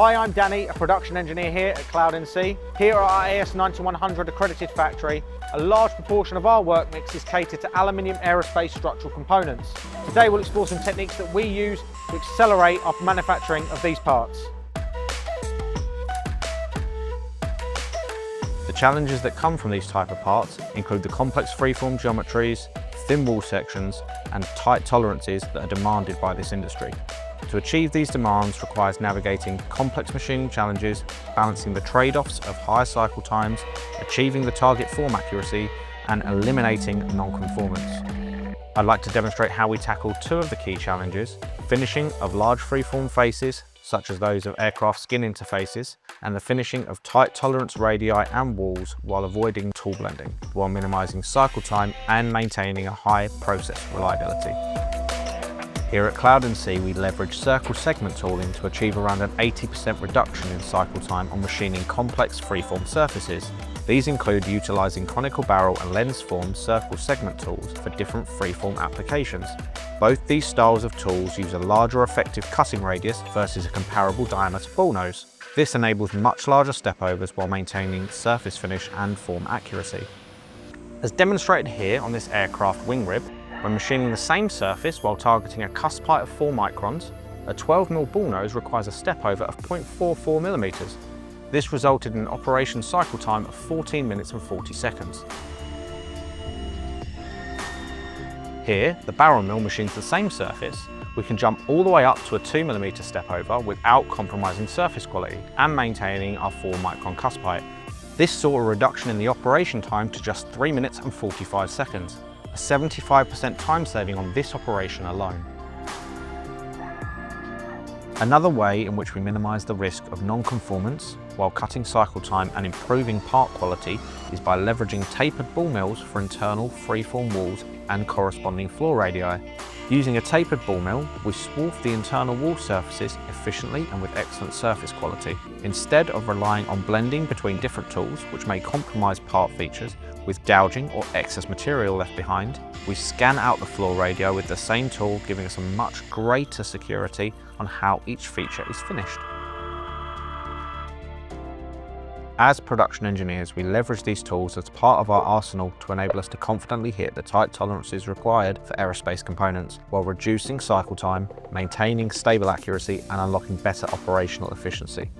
Hi, I'm Danny, a production engineer here at CloudNC. Here at our AS9100 accredited factory, a large proportion of our work mix is catered to aluminium aerospace structural components. Today we'll explore some techniques that we use to accelerate our manufacturing of these parts. The challenges that come from these type of parts include the complex freeform geometries, thin wall sections, and tight tolerances that are demanded by this industry. To achieve these demands requires navigating complex machining challenges, balancing the trade-offs of higher cycle times, achieving the target form accuracy, and eliminating non-conformance. I'd like to demonstrate how we tackle two of the key challenges: finishing of large freeform faces, such as those of aircraft skin interfaces, and the finishing of tight tolerance radii and walls while avoiding tool blending, while minimizing cycle time and maintaining a high process reliability. Here at CloudNC, we leverage circle segment tooling to achieve around an 80% reduction in cycle time on machining complex freeform surfaces. These include utilising conical barrel and lens form circle segment tools for different freeform applications. Both these styles of tools use a larger effective cutting radius versus a comparable diameter ball nose. This enables much larger stepovers while maintaining surface finish and form accuracy. As demonstrated here on this aircraft wing rib, when machining the same surface while targeting a cusp height of 4 microns, a 12mm ball nose requires a stepover of 0.44mm. This resulted in an operation cycle time of 14 minutes and 40 seconds. Here, the barrel mill machines the same surface. We can jump all the way up to a 2mm stepover without compromising surface quality and maintaining our 4 micron cusp height. This saw a reduction in the operation time to just 3 minutes and 45 seconds. A 75% time saving on this operation alone. Another way in which we minimise the risk of non-conformance while cutting cycle time and improving part quality is by leveraging tapered ball mills for internal freeform walls and corresponding floor radii. Using a tapered ball mill, we swarf the internal wall surfaces efficiently and with excellent surface quality. Instead of relying on blending between different tools, which may compromise part features, with gouging or excess material left behind, we scan out the floor radii with the same tool, giving us a much greater security on how each feature is finished. As production engineers, we leverage these tools as part of our arsenal to enable us to confidently hit the tight tolerances required for aerospace components, while reducing cycle time, maintaining stable accuracy, and unlocking better operational efficiency.